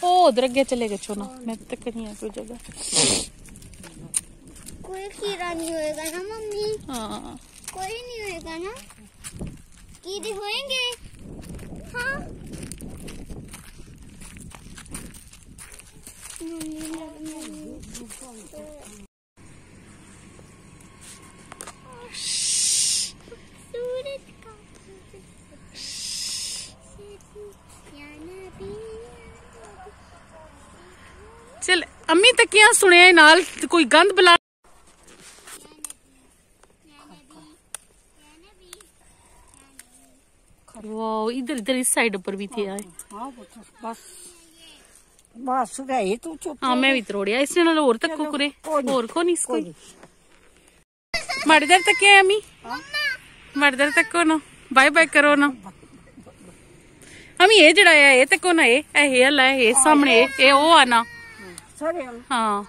ओ उधर अगे चले गए छो ना, मैं तक नहीं है कोई जगह। कोई कीड़ा नहीं होएगा ना मम्मी? हाँ कोई नहीं होएगा ना? कीड़े होएंगे? हाँ चल अम्मी तकिया सुने नाल कोई गंद बला। वाह इधर इधर इस साइड पर भी थे आए। बस बस गई तू चुप। हाँ मैं भी तोड़िया इसने नाल और तक कुरे और को नहीं इसको मर्दर तक है अम्मी मर्दर तक को ना बाय बाय करो ना अम्मी ये जड़ा है ये तक को ना ये हला है ये सामने ये ओ आना हाँ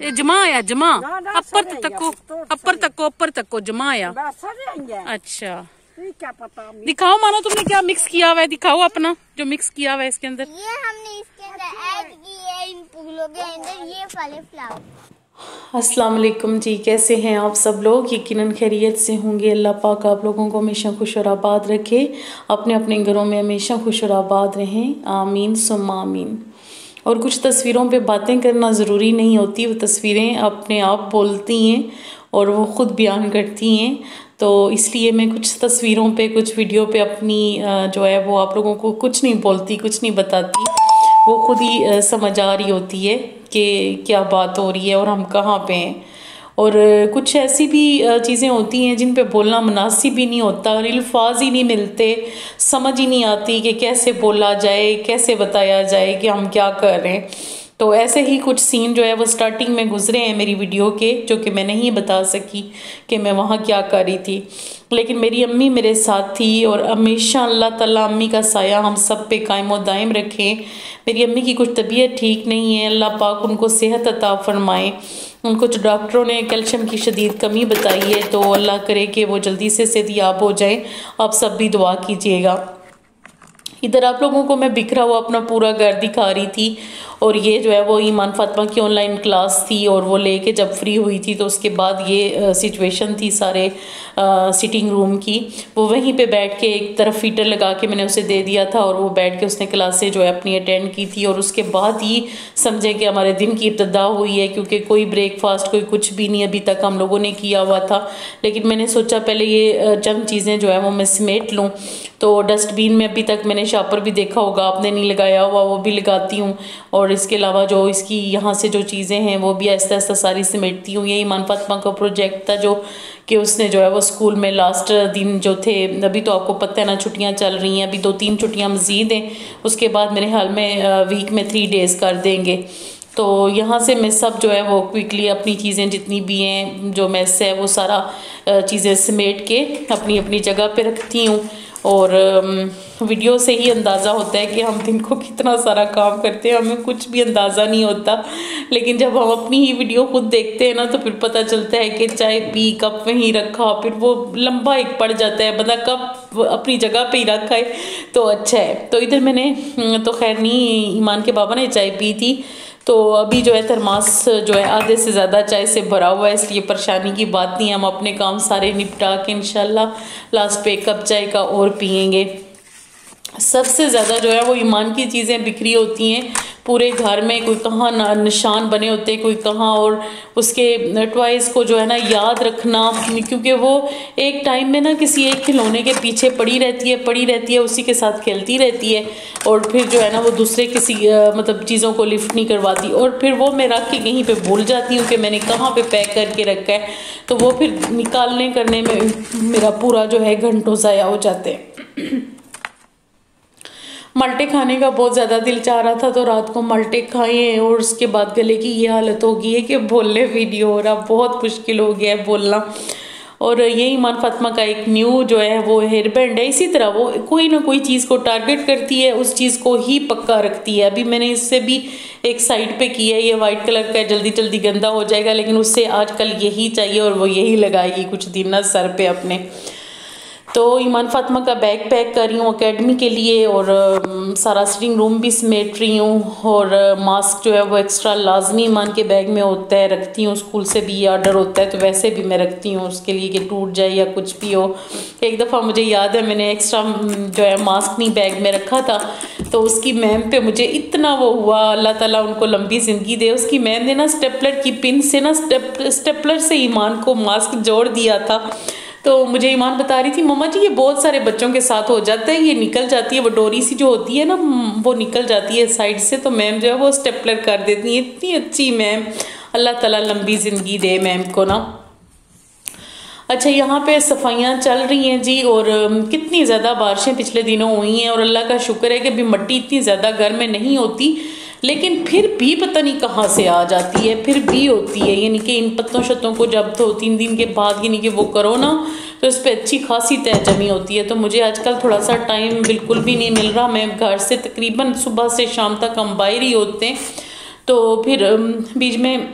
ये जमा आया जमा अपर तक को जमा आया। अच्छा क्या पता दिखाओ मानो तुमने क्या मिक्स किया हुआ है, दिखाओ अपना जो मिक्स किया हुआ है इसके अंदर। ये हमने इसके अंदर ऐड की है इन फूलों के अंदर ये वाले फ्लावर। अस्सलाम वालेकुम जी, कैसे हैं आप सब लोग? यकीनन खैरियत से होंगे। अल्लाह पाक आप लोगों को हमेशा खुश और आबाद रखे, अपने अपने घरों में हमेशा खुश और आबाद रहें, आमीन सुम्मा आमीन। और कुछ तस्वीरों पे बातें करना ज़रूरी नहीं होती, वो तस्वीरें अपने आप बोलती हैं और वो ख़ुद बयान करती हैं। तो इसलिए मैं कुछ तस्वीरों पे कुछ वीडियो पे अपनी जो है वो आप लोगों को कुछ नहीं बोलती, कुछ नहीं बताती, वो खुद ही समझ आ रही होती है कि क्या बात हो रही है और हम कहाँ पे हैं। और कुछ ऐसी भी चीज़ें होती हैं जिन पे बोलना मुनासिब ही नहीं होता और अल्फाज ही नहीं मिलते, समझ ही नहीं आती कि कैसे बोला जाए, कैसे बताया जाए कि हम क्या कर रहे हैं। तो ऐसे ही कुछ सीन जो है वो स्टार्टिंग में गुजरे हैं मेरी वीडियो के, जो कि मैं नहीं बता सकी कि मैं वहाँ क्या कर रही थी। लेकिन मेरी अम्मी मेरे साथ थी और हमेशा अल्लाह ताला अम्मी का साया हम सब पे कायम व दायम रखें। मेरी अम्मी की कुछ तबीयत ठीक नहीं है, अल्लाह पाक उनको सेहत अता फरमाए। उनको जो डॉक्टरों ने कैल्शियम की शदीद कमी बताई है, तो अल्लाह करे कि वो जल्दी से सेहतयाब हो जाए। आप सब भी दुआ कीजिएगा। इधर आप लोगों को मैं बिखरा हुआ अपना पूरा घर दिखा रही थी और ये जो है वो ईमान फातिमा की ऑनलाइन क्लास थी और वो लेके जब फ्री हुई थी तो उसके बाद ये सिचुएशन थी सारे सिटिंग रूम की। वो वहीं पे बैठ के एक तरफ हीटर लगा के मैंने उसे दे दिया था और वो बैठ के उसने क्लासेस जो है अपनी अटेंड की थी। और उसके बाद ही समझे कि हमारे दिन की इब्तिदा हुई है, क्योंकि कोई ब्रेकफास्ट कोई कुछ भी नहीं अभी तक हम लोगों ने किया हुआ था। लेकिन मैंने सोचा पहले ये चंद चीज़ें जो है वो मैं समेट लूँ। तो डस्टबिन में अभी तक मैंने शापर भी देखा होगा आपने नहीं लगाया हुआ, वो भी लगाती हूँ। और इसके अलावा जो इसकी यहाँ से जो चीज़ें हैं वो भी आहिस्ता आहिस्ता सारी समेटती हूँ। ये ईमान फातिमा का प्रोजेक्ट था जो कि उसने जो है वो स्कूल में लास्ट दिन जो थे, अभी तो आपको पता है ना छुट्टियाँ चल रही हैं, अभी 2-3 छुट्टियाँ मज़ीद हैं, उसके बाद मेरे ख्याल में वीक में 3 डेज़ कर देंगे। तो यहाँ से मैं सब जो है वो क्विकली अपनी चीज़ें जितनी भी हैं, जो मैस है वो सारा चीज़ें समेट के अपनी अपनी जगह पे रखती हूँ। और वीडियो से ही अंदाज़ा होता है कि हम दिन को कितना सारा काम करते हैं, हमें कुछ भी अंदाज़ा नहीं होता। लेकिन जब हम अपनी ही वीडियो खुद देखते हैं ना तो फिर पता चलता है कि चाय पी कप वहीं रखा, फिर वो लंबा एक पड़ जाता है, बंदा कप अपनी जगह पे ही रखा है तो अच्छा है। तो इधर मैंने तो खैर नहीं, ईमान के बाबा ने चाय पी थी, तो अभी जो है थर्मास जो है आधे से ज़्यादा चाय से भरा हुआ है, इसलिए परेशानी की बात नहीं है। हम अपने काम सारे निपटा के इंशाल्लाह लास्ट पे एक कप चाय का और पियेंगे। सबसे ज़्यादा जो है वो ईमान की चीज़ें बिखरी होती हैं पूरे घर में, कोई कहाँ निशान बने होते हैं, कोई कहाँ, और उसके टॉयज़ को जो है ना याद रखना, क्योंकि वो एक टाइम में ना किसी एक खिलौने के पीछे पड़ी रहती है, उसी के साथ खेलती रहती है और फिर जो है ना वो दूसरे किसी मतलब चीज़ों को लिफ्ट नहीं करवाती और फिर वो मैं रख के कहीं पे भूल जाती हूँ कि मैंने कहाँ पे पैक करके रखा है, तो वो फिर निकालने करने में मेरा पूरा जो है घंटों ज़ाया हो जाते हैं। मल्टे खाने का बहुत ज़्यादा दिल चाह रहा था तो रात को मल्टे खाए और उसके बाद गले की ये हालत हो गई है कि बोलने वीडियो हो रहा, बहुत मुश्किल हो गया है बोलना। और ये ईमान फातिमा का एक न्यू जो है वो हेयर बैंड है, इसी तरह वो कोई ना कोई चीज़ को टारगेट करती है, उस चीज़ को ही पक्का रखती है। अभी मैंने इससे भी एक साइड पे किया है, ये वाइट कलर का है, जल्दी जल्दी गंदा हो जाएगा, लेकिन उससे आजकल यही चाहिए और वो यही लगाएगी कुछ दिन ना सर पे अपने। तो ईमान फातिमा का बैग पैक कर रही हूँ एकेडमी के लिए, और सारा सिटिंग रूम भी समेट रही हूँ। और मास्क जो है वो एक्स्ट्रा लाजमी ईमान के बैग में होता है, रखती हूँ। स्कूल से भी ये ऑर्डर होता है तो वैसे भी मैं रखती हूँ उसके लिए कि टूट जाए या कुछ भी हो। एक दफ़ा मुझे याद है मैंने एक्स्ट्रा जो है मास्क नहीं बैग में रखा था, तो उसकी मैम पे मुझे इतना वो हुआ, अल्लाह ताला उनको लंबी ज़िंदगी दे। उसकी मैम ने ना स्टेपलर की पिन से ना स्टेपलर से ईमान को मास्क जोड़ दिया था। तो मुझे ईमान बता रही थी, मम्मा जी ये बहुत सारे बच्चों के साथ हो जाता है, ये निकल जाती है, वो डोरी सी जो होती है ना वो निकल जाती है साइड से, तो मैम जो है वो स्टेपलर कर देती है। इतनी अच्छी मैम, अल्लाह ताला लंबी ज़िंदगी दे मैम को ना। अच्छा, यहाँ पे सफाइयाँ चल रही हैं जी, और कितनी ज़्यादा बारिशें पिछले दिनों हुई हैं, और अल्लाह का शुक्र है कि अभी मिट्टी इतनी ज़्यादा घर में नहीं होती, लेकिन फिर भी पता नहीं कहाँ से आ जाती है, फिर भी होती है। यानी कि इन पत्तों शत्तों को जब 2-3 दिन के बाद यानी कि वो करो ना तो इस पर अच्छी खासी तह जमी होती है। तो मुझे आजकल थोड़ा सा टाइम बिल्कुल भी नहीं मिल रहा। मैं घर से तकरीबन सुबह से शाम तक हम बाहर ही होते हैं, तो फिर बीच में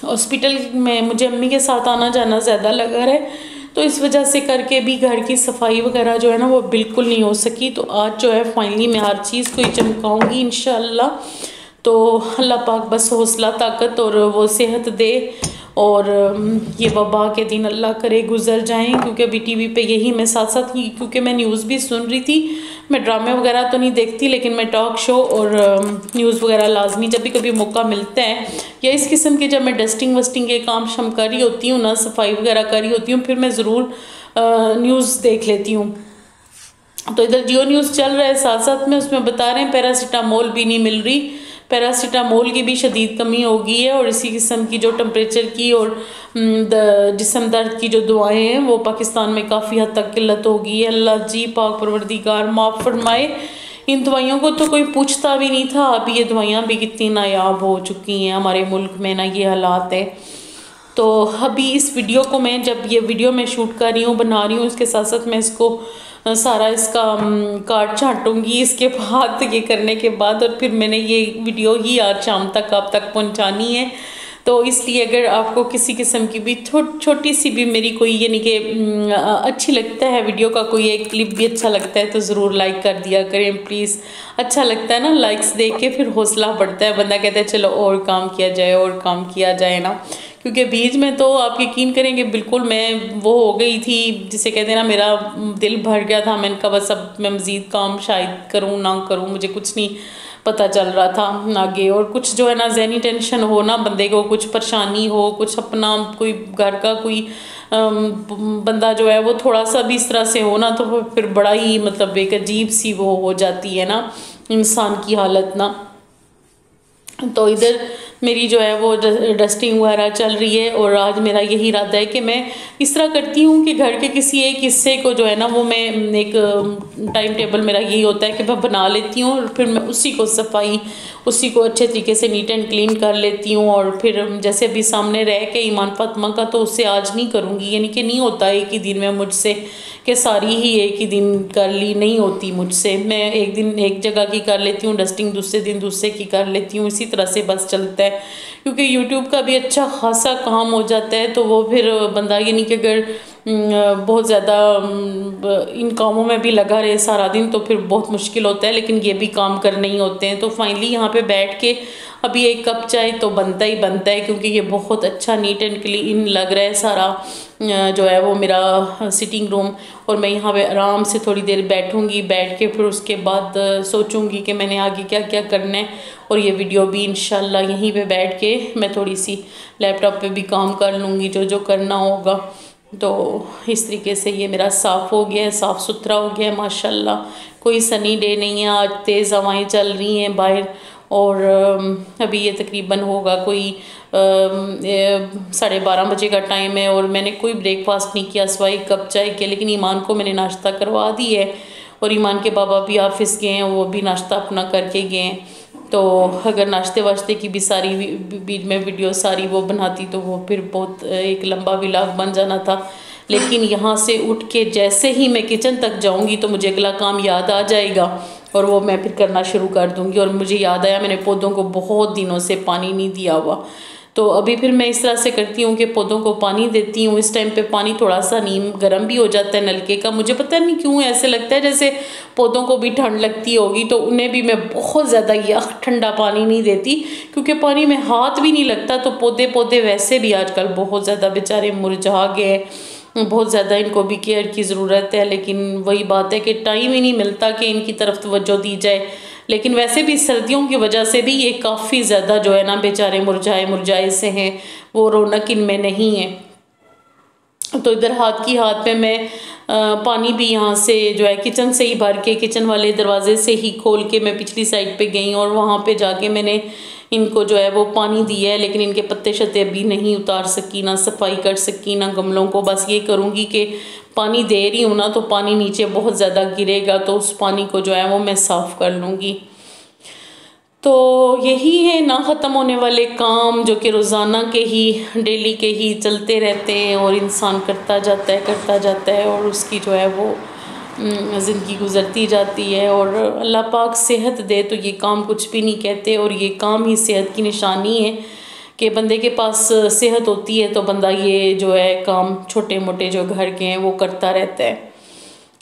हॉस्पिटल में मुझे अम्मी के साथ आना जाना ज़्यादा लगा है, तो इस वजह से करके भी घर की सफाई वगैरह जो है ना वो बिल्कुल नहीं हो सकी। तो आज जो है फाइनली मैं हर चीज़ को ही चमकाऊँगी इंशाल्लाह। तो अल्लाह पाक बस हौसला ताकत और वो सेहत दे, और ये वबा के दिन अल्लाह करे गुजर जाएं। क्योंकि अभी टीवी पे यही मैं साथ साथ ही, क्योंकि मैं न्यूज़ भी सुन रही थी, मैं ड्रामे वगैरह तो नहीं देखती लेकिन मैं टॉक शो और न्यूज़ वगैरह लाजमी जब भी कभी मौका मिलता है, या इस किस्म के जब मैं डस्टिंग वस्टिंग के काम शम कर रही होती हूँ ना, सफाई वगैरह कर रही होती हूँ, फिर मैं ज़रूर न्यूज़ देख लेती हूँ। तो इधर जियो न्यूज़ चल रहा है, साथ साथ में उसमें बता रहे हैं पैरासीटामोल भी नहीं मिल रही, पैरासीटामोल की भी शदीद कमी हो गई है, और इसी किस्म की जो टेम्परेचर की और जिस्म दर्द की जो दवाएं हैं वो पाकिस्तान में काफ़ी हद तक किल्लत हो गई है। अल्लाह जी पाक परवरदिगार माफ़ फरमाए। इन दवाइयों को तो कोई पूछता भी नहीं था, अभी ये दवाइयाँ भी कितनी नायाब हो चुकी हैं हमारे मुल्क में ना, ये हालात है। तो अभी इस वीडियो को मैं जब ये वीडियो मैं शूट कर रही हूँ, बना रही हूँ, इसके साथ साथ मैं इसको सारा इसका कार्ड छांटूंगी इसके बाद, ये करने के बाद, और फिर मैंने ये वीडियो ही आज शाम तक आप तक पहुंचानी है। तो इसलिए अगर आपको किसी किस्म की भी छोटी सी भी मेरी कोई यानी कि अच्छी लगता है वीडियो का कोई एक क्लिप भी अच्छा लगता है तो ज़रूर लाइक कर दिया करें प्लीज़। अच्छा लगता है ना लाइक्स देख के, फिर हौसला बढ़ता है, बंदा कहता है चलो और काम किया जाए और काम किया जाए ना। क्योंकि बीच में तो आप यकीन करेंगे बिल्कुल मैं वो हो गई थी, जिसे कहते हैं ना मेरा दिल भर गया था। मैंने कहा बस अब मैं मज़ीद काम शायद करूँ ना करूँ, मुझे कुछ नहीं पता चल रहा था आगे। और कुछ जो है ना ज़हनी टेंशन हो ना बंदे को, कुछ परेशानी हो, कुछ अपना कोई घर का कोई बंदा जो है वो थोड़ा सा भी इस तरह से हो ना, तो फिर बड़ा ही मतलब एक अजीब सी वो हो जाती है ना इंसान की हालत ना। तो इधर मेरी जो है वो डस्टिंग वगैरह चल रही है, और आज मेरा यही इरादा है कि मैं इस तरह करती हूँ कि घर के किसी एक हिस्से को जो है ना वो मैं एक टाइम टेबल मेरा यही होता है कि मैं बना लेती हूँ, और फिर मैं उसी को सफाई उसी को अच्छे तरीके से नीट एंड क्लीन कर लेती हूँ। और फिर जैसे अभी सामने रह के ईमान फातिमा का तो उससे आज नहीं करूँगी, यानी कि नहीं होता एक ही दिन में मुझसे कि सारी ही एक ही दिन कर ली, नहीं होती मुझसे। मैं एक दिन एक जगह की कर लेती हूँ डस्टिंग, दूसरे दिन दूसरे की कर लेती हूँ, इसी तरह से बस चलता है। क्योंकि यूट्यूब का भी अच्छा खासा काम हो जाता है, तो वो फिर बंदा यानी कि अगर बहुत ज़्यादा इन कामों में भी लगा रहे सारा दिन तो फिर बहुत मुश्किल होता है, लेकिन ये भी काम करने ही होते हैं। तो फाइनली यहाँ पे बैठ के अभी एक कप चाय तो बनता ही बनता है, क्योंकि ये बहुत अच्छा नीट एंड क्लीन लग रहा है सारा जो है वो मेरा सिटिंग रूम। और मैं यहाँ पे आराम से थोड़ी देर बैठूँगी, बैठ के फिर उसके बाद सोचूंगी कि मैंने आगे क्या क्या करना है। और ये वीडियो भी इंशाल्लाह यहीं पे बैठ के मैं थोड़ी सी लैपटॉप पे भी काम कर लूँगी जो जो करना होगा। तो इस तरीके से ये मेरा साफ़ हो गया है, साफ़ सुथरा हो गया है माशाल्लाह। कोई सनी डे नहीं है, आज तेज़ हवाएं चल रही हैं बाहर, और अभी ये तकरीबन होगा कोई 12:30 बजे का टाइम है, और मैंने कोई ब्रेकफास्ट नहीं किया सिवाय कप चाय के। लेकिन ईमान को मैंने नाश्ता करवा दी है, और ईमान के बाबा भी ऑफिस गए हैं, वो भी नाश्ता अपना करके गए हैं। तो अगर नाश्ते वाश्ते की भी सारी बीच में वीडियो सारी वो बनाती तो वो फिर बहुत एक लंबा व्लॉग बन जाना था। लेकिन यहाँ से उठ के जैसे ही मैं किचन तक जाऊँगी तो मुझे अगला काम याद आ जाएगा, और वो मैं फिर करना शुरू कर दूँगी। और मुझे याद आया मैंने पौधों को बहुत दिनों से पानी नहीं दिया हुआ, तो अभी फिर मैं इस तरह से करती हूँ कि पौधों को पानी देती हूँ। इस टाइम पे पानी थोड़ा सा नीम गर्म भी हो जाता है नलके का। मुझे पता नहीं क्यों ऐसे लगता है जैसे पौधों को भी ठंड लगती होगी, तो उन्हें भी मैं बहुत ज़्यादा यह ठंडा पानी नहीं देती, क्योंकि पानी में हाथ भी नहीं लगता। तो पौधे वैसे भी आजकल बहुत ज़्यादा बेचारे मुरझा गए, बहुत ज़्यादा इनको भी केयर की ज़रूरत है। लेकिन वही बात है कि टाइम ही नहीं मिलता कि इनकी तरफ तवज्जो दी जाए। लेकिन वैसे भी सर्दियों की वजह से भी ये काफ़ी ज़्यादा जो है ना बेचारे मुरझाए से हैं, वो रौनक इनमें नहीं है। तो इधर हाथ में मैं पानी भी यहाँ से जो है किचन से ही भर के, किचन वाले दरवाजे से ही खोल के मैं पिछली साइड पे गई और वहाँ पे जाके मैंने इनको जो है वो पानी दिया है। लेकिन इनके पत्ते शत्ते अभी नहीं उतार सकी, ना सफाई कर सकी, ना गमलों को। बस ये करूँगी कि पानी दे रही हूँ ना, तो पानी नीचे बहुत ज़्यादा गिरेगा, तो उस पानी को जो है वो मैं साफ़ कर लूँगी। तो यही है ना ख़त्म होने वाले काम, जो कि रोज़ाना के ही, डेली के ही चलते रहते हैं और इंसान करता जाता है और उसकी जो है वो ज़िंदगी गुज़रती जाती है। और अल्लाह पाक सेहत दे तो ये काम कुछ भी नहीं कहते, और ये काम ही सेहत की निशानी है कि बंदे के पास सेहत होती है तो बंदा ये जो है काम छोटे मोटे जो घर के हैं वो करता रहता है।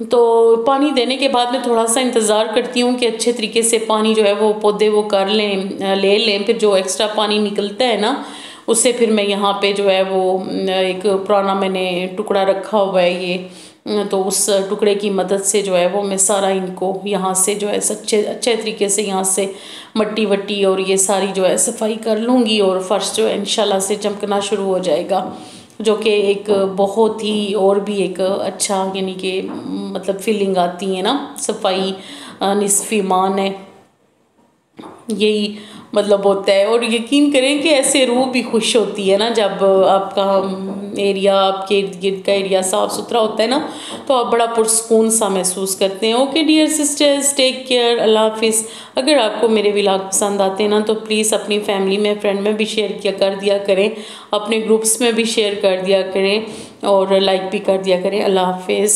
तो पानी देने के बाद मैं थोड़ा सा इंतज़ार करती हूँ कि अच्छे तरीके से पानी जो है वो पौधे वो कर ले लें। फिर जो एक्स्ट्रा पानी निकलता है ना, उससे फिर मैं यहाँ पे जो है वो एक पुराना मैंने टुकड़ा रखा हुआ है ये, तो उस टुकड़े की मदद से जो है वो मैं सारा इनको यहाँ से जो है अच्छे तरीके से यहाँ से मट्टी वट्टी और ये सारी जो है सफाई कर लूँगी, और फर्श जो है इंशाल्लाह से चमकना शुरू हो जाएगा, जो कि एक बहुत ही और भी एक अच्छा यानी कि मतलब फीलिंग आती है ना। सफाई निस्फ़ ईमान है, यही मतलब होता है। और यकीन करें कि ऐसे रूह भी खुश होती है ना जब आपका एरिया, आपके इर्द गिर्द का एरिया साफ़ सुथरा होता है ना, तो आप बड़ा पुरसकून सा महसूस करते हैं। Okay dear sisters, take care, अल्लाह हाफिज़। अगर आपको मेरे व्लॉग पसंद आते हैं ना, तो प्लीज़ अपनी फैमिली में, फ्रेंड में भी शेयर कर दिया करें, अपने ग्रुप्स में भी शेयर कर दिया करें और लाइक भी कर दिया करें। अल्लाह हाफिज़।